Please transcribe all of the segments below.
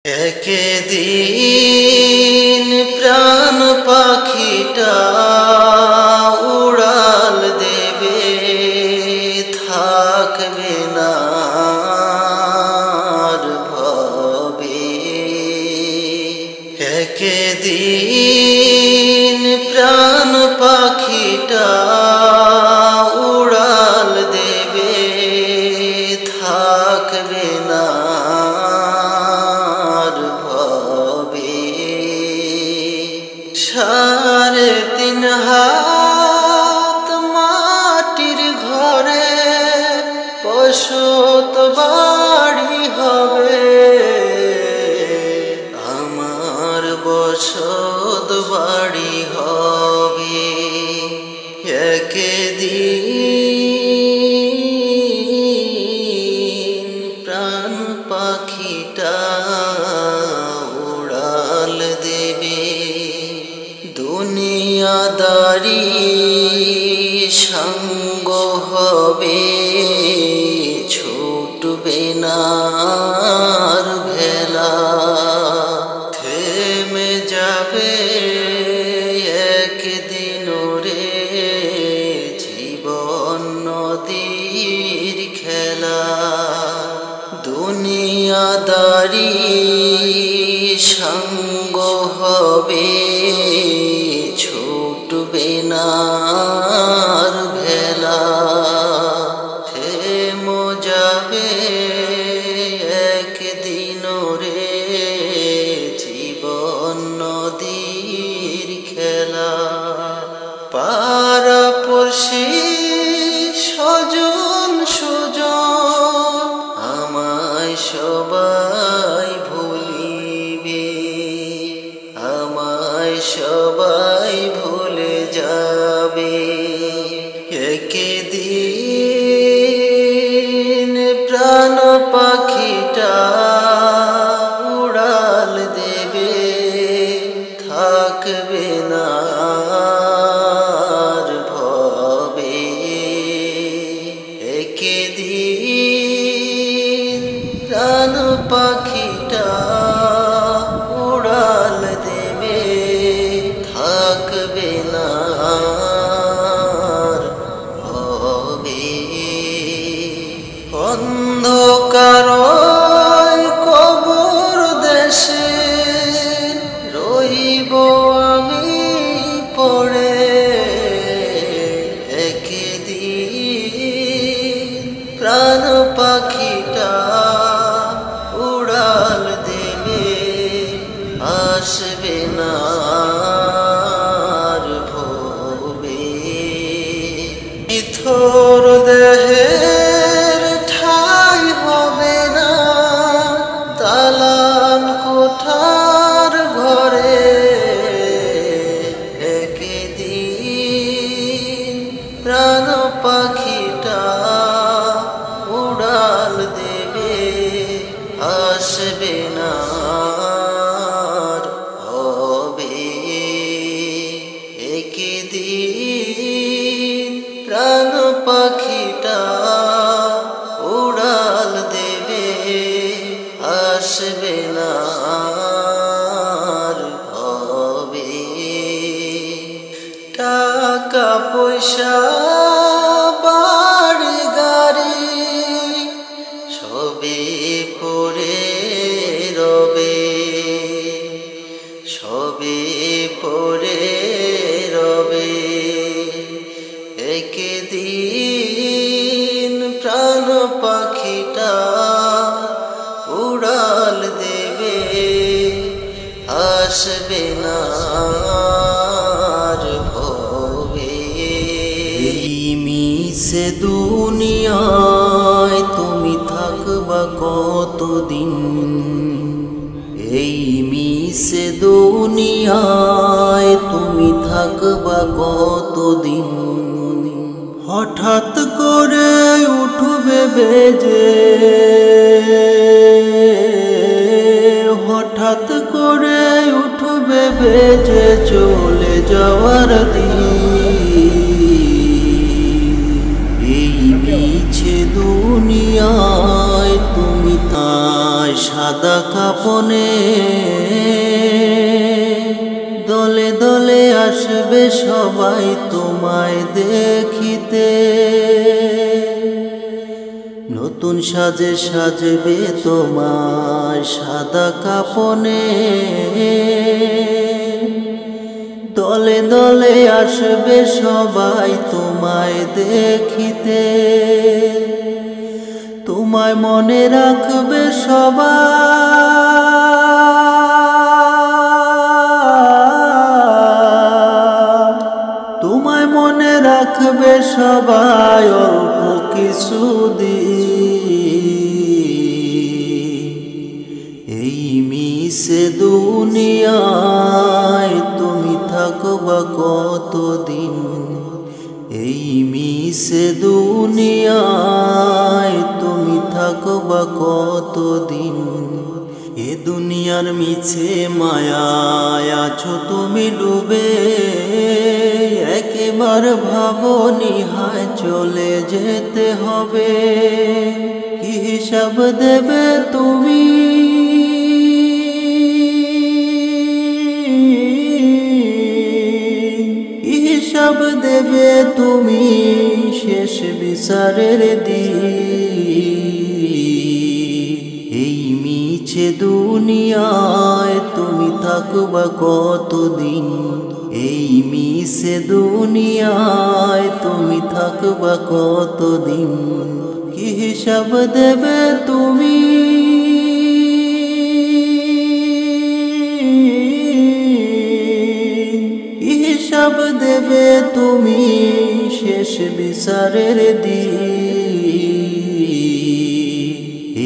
একদিন প্রাণ পাখিটা উড়াল দেবে, থাকবে না আর ভবে। একদিন প্রাণ পাখিটা উড়াল দেবে, থাকবে না সাড়ে তিন হাত মাটির ঘরে বসত বাড়ি হবে, আমার বসত বাড়ি হবে। একদিন প্রাণ পাখিটা উড়াল দেবে, দুনিয়াদারি সঙ্গ হবে, ছুটবে না আর ভেলা। থেমে যাবে একদিন রে জীবন নদীর খেলা। দুনিয়াদারি সঙ্গ হবে, ছুটবে না আর ভেলা। থেমে যাবে একদিন রে জীবন নদীর খেলা। পাড়াপড়শি স্বজন সুজন আমায় সবাই ভুলিবে, আমায় সবাই ভুলে যাবে। একদিন প্রাণ পাখিটা উড়াল দেবে, থাকবে না আর ভবে। একদিন প্রাণ পাখিটা উড়াল দেবে, থাকবে না আর ভবে। অন্ধকার কবর দেশে রইব আমি পড়ে, একদিন প্রাণ পাখিটা উড়াল দেবে, আসবে না আর ভবে। নিথর দেহের ঠাই হবে না দালান কোঠার ঘরে, একদিন প্রাণ পাখিটা উড়াল দেবে, আসবে না আর হবে। একদিন প্রাণ পাখিটা উড়াল দেবে, আসবে না আর হবে। টাকা পয়সা বাড়ি গাড়ি সবে পড়ে রবে, সবে পড়ে রবে। একদিন প্রাণ পাখিটা উড়াল দেবে, আসবে না আর ভবে। এই মিশে দুনিয়ায় তুমি থাকবা কতদিন, এই মিশে দুনিয়ায় তুমি থাকবা কতদিন। হঠাৎ করে উঠবে বেজে, হঠাৎ করে উঠবে বেজে চলে যাওয়ার দিন। এই মিছে দুনিয়ায় তুমি তাই সাদা কাপনে দলে দলে আসবে সবাই তোমায় দেখিতে নতুন সাজে সাজবে তোমায় সাদা কাপনে দলে দলে আসবে সবাই তোমায় দেখিতে তোমায় মনে রাখবে সবাই তোমায় মনে রাখবে সবাই অল্প কিছুদিন এই মিশে দুনিয়ায় তুমি থাকবা কতদিন এই মিশে দুনিয়ায় তুমি থাকবা কতদিন এ দুনিয়ার মিছে মায়ায় আছো তুমি ডুবে একবার ভাবনি হায় চলে যেতে হবে কি হিসাব দেবে তুমি হিসাব দেবে তুমি শেষ বিচারের দিন এই মিছে দুনিয়ায় তুমি থাকবা কতদিন এই মিছে দুনিয়ায় তুমি থাকবা কতদিন কি হিসাব দেবে তুমি হিসাব দেবে তুমি শেষ বিচারের দিন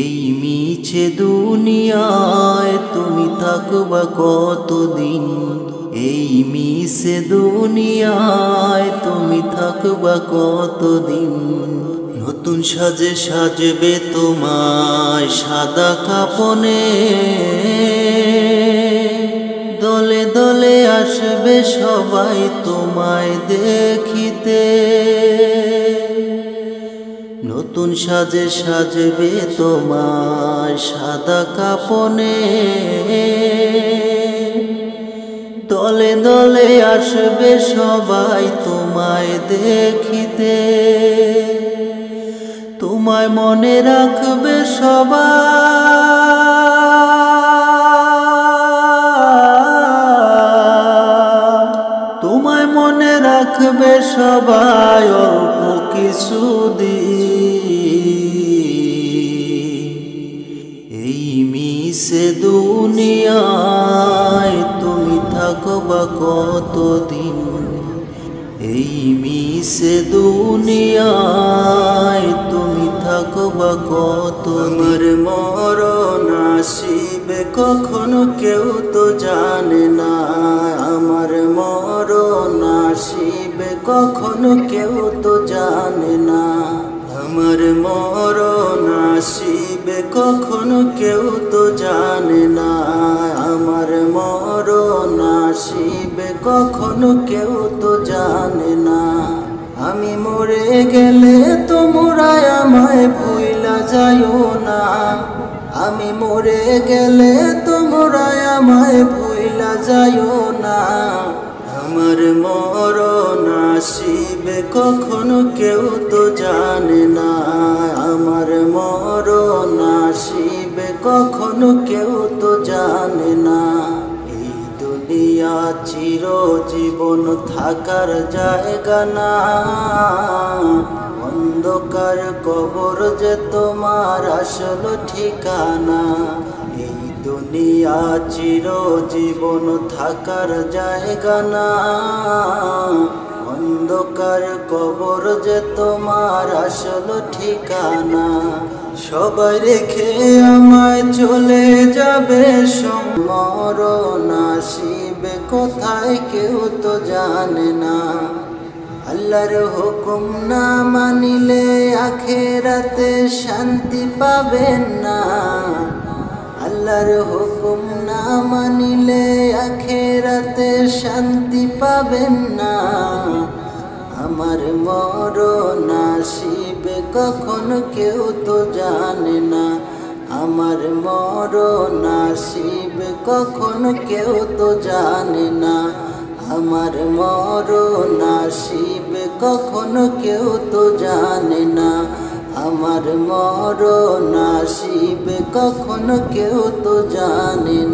এই মিছে দুনিয়ায় তুমি থাকবা কতদিন এই মিছে দুনিয়ায় তুমি থাকবা কতদিন নতুন সাজে সাজবে তোমায় সাদা কাপনে দলে দলে আসবে সবাই তোমায় দেখিতে নতুন সাজে সাজবে তোমায় সাদা কাপনে দলে দলে আসবে সবাই তোমায় দেখিতে তোমায় মনে রাখবে সবাই তোমায় মনে রাখবে সবাই অল্প কিছুদিন এই মিশে দুনিয়ায় তুমি থাকবা কতদিন এই মিশে দুনিয়ায় তুমি থাকবা কত আমার মরণ আসিবে কখনো কেউ তো জানে না আমার মরণ আসিবে কখনো কেউ তো জানে না আমার মরণ আসিবে কখনো কেউ তো জানে না আমার মরণ আসিবে কখনো কেউ তো জানে না আমি মরে গেলে তোমরা আমায় ভুইলা যাইও না আমি মরে গেলে তোমরা আমায় ভুইলা যাইও না আমার মরণ আসিবে কখনো কেউ তো জানে না আমার মরণ আসিবে কখনো কেউ তো জানে না এই দুনিয়া চিরজীবন থাকার জায়গা না অন্ধকার কবর যে তোমার আসল ঠিকানা এই দুনিয়া চিরজীবন থাকার জায়গা না অন্ধকার কবর যে তোমার আসল ঠিকানা সবাই রেখে আমায় চলে যাবে মরণ আসিবে কোথায় কেউ তো জানে না আল্লাহর হুকুম না মানিলে আখিরাতে শান্তি পাবেন না আল্লাহর হুকুম না মানিলে আখিরাতে শান্তি পাবেন না আমার মরণ আসিবে কখন কেউ তো জানে না, আমার মরণ আসিবে কখন কেউ তো জানে না, আমার মরণ আসিবে কখন কেউ তো জানে না, আমার মরণ আসিবে কখন কেউ তো জানে না।